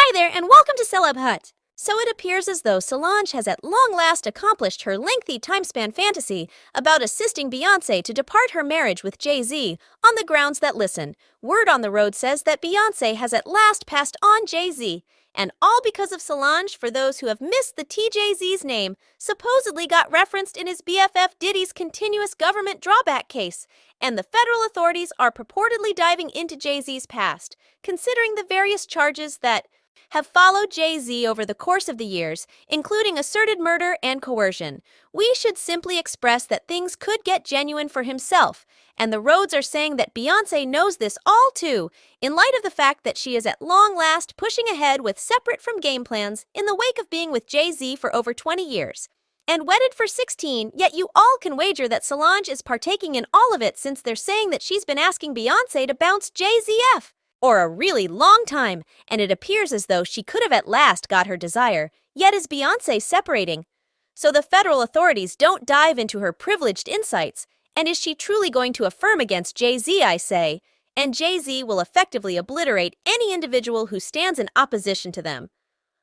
Hi there, and welcome to Celeb Hut. So it appears as though Solange has at long last accomplished her lengthy timespan fantasy about assisting Beyonce to depart her marriage with Jay-Z on the grounds that, listen, word on the road says that Beyonce has at last passed on Jay-Z, and all because of Solange, for those who have missed the TJZ's name, supposedly got referenced in his BFF Diddy's continuous government drawback case, and the federal authorities are purportedly diving into Jay-Z's past, considering the various charges that have followed Jay-Z over the course of the years, including asserted murder and coercion. We should simply express that things could get genuine for himself, and the roads are saying that Beyonce knows this all too, in light of the fact that she is at long last pushing ahead with separate from game plans in the wake of being with Jay-Z for over 20 years. And wedded for 16, yet you all can wager that Solange is partaking in all of it, since they're saying that she's been asking Beyonce to bounce Jay-Z-F or a really long time, and it appears as though she could have at last got her desire, yet is Beyonce separating? So the federal authorities don't dive into her privileged insights, and is she truly going to affirm against Jay-Z, I say, and Jay-Z will effectively obliterate any individual who stands in opposition to them.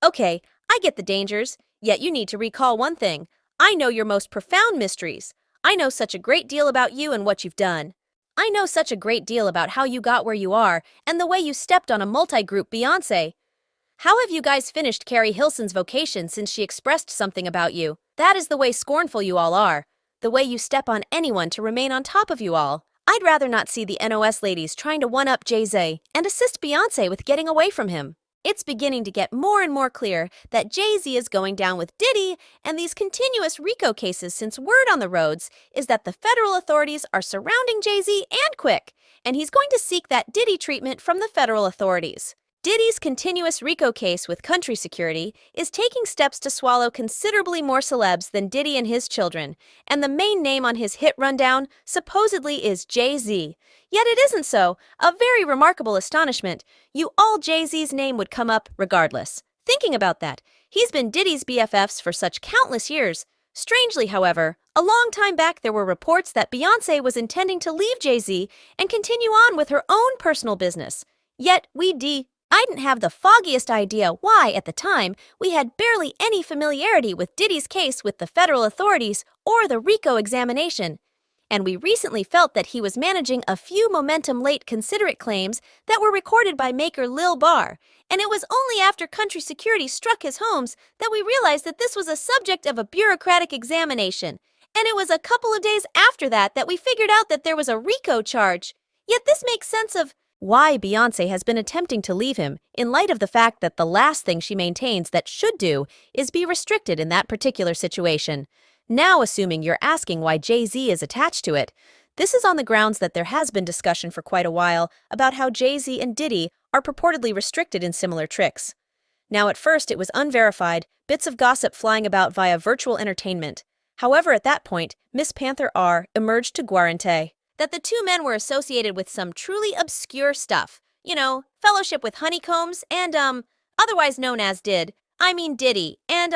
Okay, I get the dangers, yet you need to recall one thing. I know your most profound mysteries. I know such a great deal about you and what you've done. I know such a great deal about how you got where you are and the way you stepped on a multi-group Beyonce. How have you guys finished Carrie Hilson's vocation since she expressed something about you? That is the way scornful you all are. The way you step on anyone to remain on top of you all. I'd rather not see the NOS ladies trying to one-up Jay-Z and assist Beyonce with getting away from him. It's beginning to get more and more clear that Jay-Z is going down with Diddy and these continuous RICO cases, since word on the roads is that the federal authorities are surrounding Jay-Z and quick, and he's going to seek that Diddy treatment from the federal authorities. Diddy's continuous RICO case with country security is taking steps to swallow considerably more celebs than Diddy and his children, and the main name on his hit rundown supposedly is Jay-Z. Yet it isn't so. A very remarkable astonishment. You all Jay-Z's name would come up regardless. Thinking about that, he's been Diddy's BFFs for such countless years. Strangely, however, a long time back there were reports that Beyonce was intending to leave Jay-Z and continue on with her own personal business. Yet I didn't have the foggiest idea why, at the time, we had barely any familiarity with Diddy's case with the federal authorities or the RICO examination. And we recently felt that he was managing a few momentum-late considerate claims that were recorded by maker Lil Bar, and it was only after country security struck his homes that we realized that this was a subject of a bureaucratic examination, and it was a couple of days after that that we figured out that there was a RICO charge. Yet this makes sense of why Beyonce has been attempting to leave him, in light of the fact that the last thing she maintains that should do is be restricted in that particular situation. Now, assuming you're asking why Jay-Z is attached to it, this is on the grounds that there has been discussion for quite a while about how Jay-Z and Diddy are purportedly restricted in similar tricks. Now, at first it was unverified, bits of gossip flying about via virtual entertainment. However, at that point, Miss Panther R emerged to guarantee that the two men were associated with some truly obscure stuff. You know, fellowship with honeycombs and, otherwise known as Diddy, and,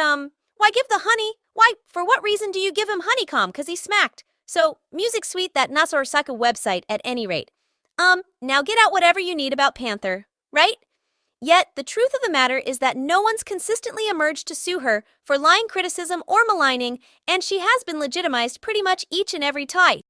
why give the honey? Why, for what reason do you give him honeycomb? 'Cause he smacked. So, music suite that Nasor Saka website at any rate. Now get out whatever you need about Panther, right? Yet, the truth of the matter is that no one's consistently emerged to sue her for lying criticism or maligning, and she has been legitimized pretty much each and every time.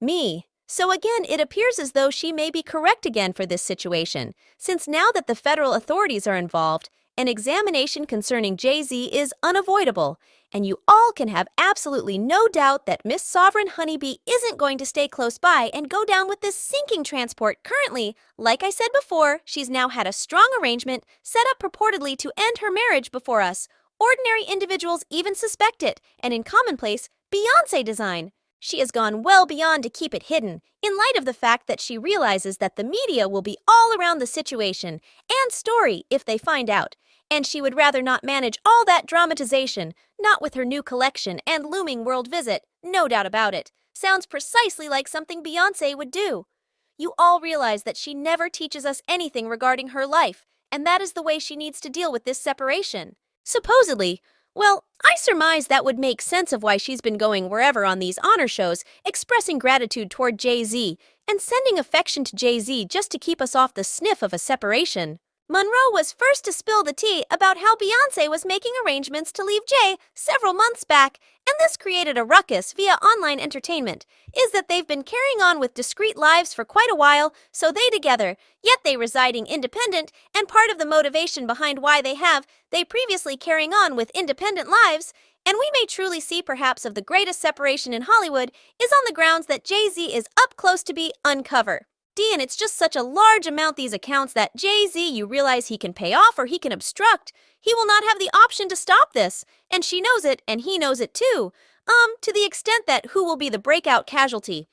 So again, it appears as though she may be correct again for this situation, since now that the federal authorities are involved, an examination concerning Jay-Z is unavoidable, and you all can have absolutely no doubt that Miss Sovereign Honeybee isn't going to stay close by and go down with this sinking transport currently. Like I said before, she's now had a strong arrangement set up purportedly to end her marriage before us. Ordinary individuals even suspect it, and in commonplace, Beyonce design. She has gone well beyond to keep it hidden, in light of the fact that she realizes that the media will be all around the situation and story if they find out, and she would rather not manage all that dramatization, not with her new collection and looming world visit, no doubt about it. Sounds precisely like something Beyonce would do. You all realize that she never teaches us anything regarding her life, and that is the way she needs to deal with this separation. Supposedly, well, I surmise that would make sense of why she's been going wherever on these honor shows, expressing gratitude toward Jay-Z, and sending affection to Jay-Z just to keep us off the sniff of a separation. Monroe was first to spill the tea about how Beyonce was making arrangements to leave Jay several months back, and this created a ruckus via online entertainment. Is that they've been carrying on with discreet lives for quite a while, so they together, yet they residing independent, and part of the motivation behind why they previously carrying on with independent lives, and we may truly see perhaps of the greatest separation in Hollywood is on the grounds that Jay-Z is up close to be uncover. And it's just such a large amount these accounts that Jay-Z you realize he can pay off or he can obstruct. He will not have the option to stop this, and she knows it and he knows it too. To the extent that who will be the breakout casualty.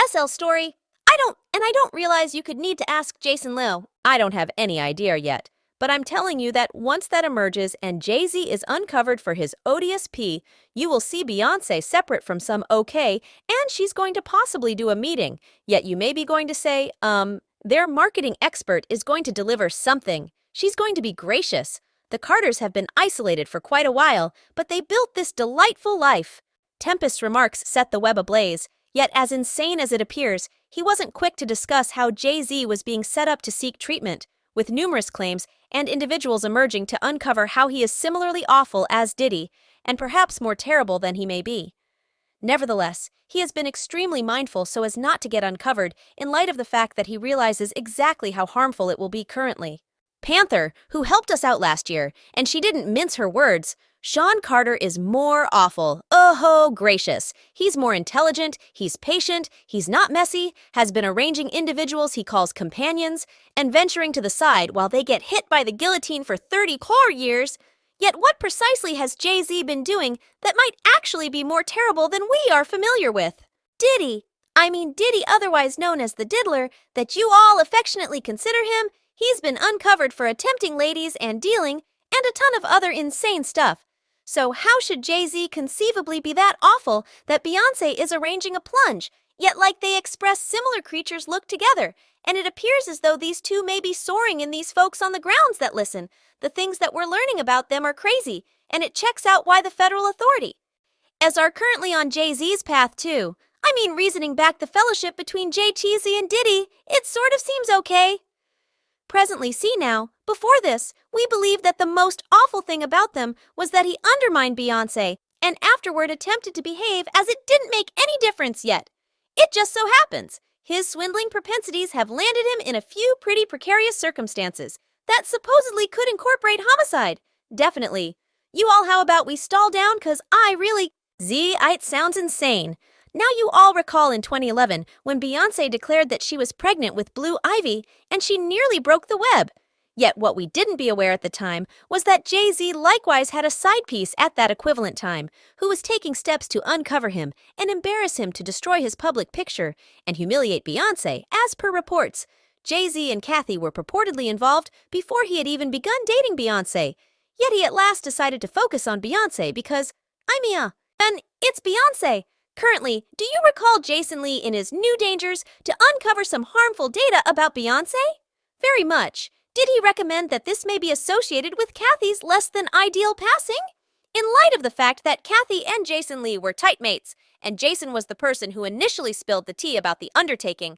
SL story, I don't realize you could need to ask Jason Liu. I don't have any idea yet. But I'm telling you that once that emerges and Jay-Z is uncovered for his odious pee, you will see Beyonce separate from some okay, and she's going to possibly do a meeting. Yet you may be going to say, their marketing expert is going to deliver something. She's going to be gracious. The Carters have been isolated for quite a while, but they built this delightful life. Tempest's remarks set the web ablaze, yet as insane as it appears, he wasn't quick to discuss how Jay-Z was being set up to seek treatment, with numerous claims and individuals emerging to uncover how he is similarly awful as Diddy, and perhaps more terrible than he may be. Nevertheless, he has been extremely mindful so as not to get uncovered in light of the fact that he realizes exactly how harmful it will be currently. Panther, who helped us out last year, and she didn't mince her words, Sean Carter is more awful. Oh, gracious. He's more intelligent, he's patient, he's not messy, has been arranging individuals he calls companions, and venturing to the side while they get hit by the guillotine for 30 core years. Yet what precisely has Jay-Z been doing that might actually be more terrible than we are familiar with? Diddy, otherwise known as the Diddler, that you all affectionately consider him, he's been uncovered for attempting ladies and dealing, and a ton of other insane stuff. So how should Jay-Z conceivably be that awful that Beyonce is arranging a plunge, yet like they express similar creatures look together, and it appears as though these two may be soaring in these folks on the grounds that listen. The things that we're learning about them are crazy, and it checks out why the federal authority as are currently on Jay-Z's path too. Reasoning back the fellowship between Jay-Z and Diddy, it sort of seems okay. Presently, see now, before this, we believed that the most awful thing about them was that he undermined Beyonce, and afterward attempted to behave as it didn't make any difference yet. It just so happens, his swindling propensities have landed him in a few pretty precarious circumstances that supposedly could incorporate homicide. Definitely. You all how about we stall down cause I really… it sounds insane. Now you all recall in 2011 when Beyonce declared that she was pregnant with Blue Ivy and she nearly broke the web. Yet what we didn't be aware at the time was that Jay-Z likewise had a side piece at that equivalent time who was taking steps to uncover him and embarrass him to destroy his public picture and humiliate Beyonce, as per reports. Jay-Z and Kathy were purportedly involved before he had even begun dating Beyonce. Yet he at last decided to focus on Beyonce because, and it's Beyonce. Currently, do you recall Jason Lee in his New Dangers to uncover some harmful data about Beyonce? Very much. Did he recommend that this may be associated with Kathy's less than ideal passing? In light of the fact that Kathy and Jason Lee were tight mates, and Jason was the person who initially spilled the tea about the undertaking.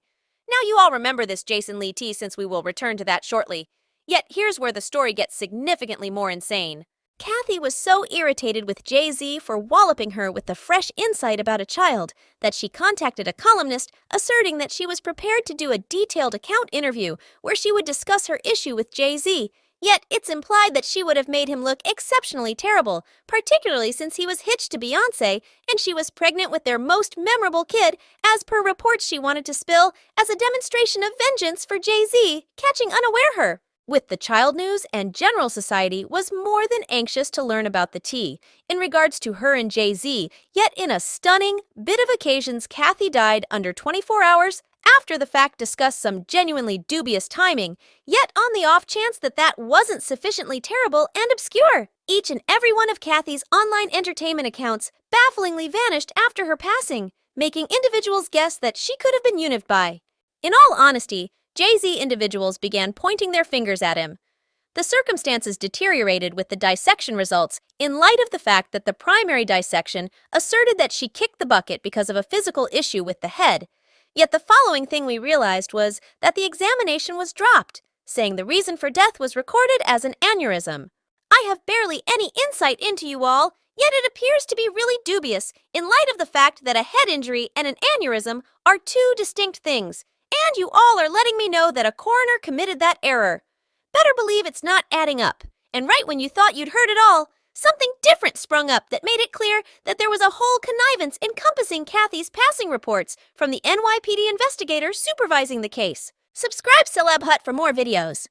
Now you all remember this Jason Lee tea since we will return to that shortly. Yet here's where the story gets significantly more insane. Kathy was so irritated with Jay-Z for walloping her with the fresh insight about a child that she contacted a columnist asserting that she was prepared to do a detailed account interview where she would discuss her issue with Jay-Z. Yet it's implied that she would have made him look exceptionally terrible, particularly since he was hitched to Beyonce and she was pregnant with their most memorable kid, as per reports she wanted to spill as a demonstration of vengeance for Jay-Z catching unaware her. With the child news and general society was more than anxious to learn about the tea in regards to her and Jay-Z, yet in a stunning bit of occasions Kathy died under 24 hours after the fact discussed some genuinely dubious timing, yet on the off chance that that wasn't sufficiently terrible and obscure. Each and every one of Kathy's online entertainment accounts bafflingly vanished after her passing, making individuals guess that she could have been unived by. In all honesty, Jay-Z individuals began pointing their fingers at him. The circumstances deteriorated with the dissection results in light of the fact that the primary dissection asserted that she kicked the bucket because of a physical issue with the head. Yet the following thing we realized was that the examination was dropped. saying the reason for death was recorded as an aneurysm. I have barely any insight into you all, yet it appears to be really dubious in light of the fact that a head injury and an aneurysm are two distinct things, and you all are letting me know that a coroner committed that error. Better believe it's not adding up, and right when you thought you'd heard it all, something different sprung up that made it clear that there was a whole connivance encompassing Kathy's passing reports from the NYPD investigator supervising the case. Subscribe Celeb Hut for more videos.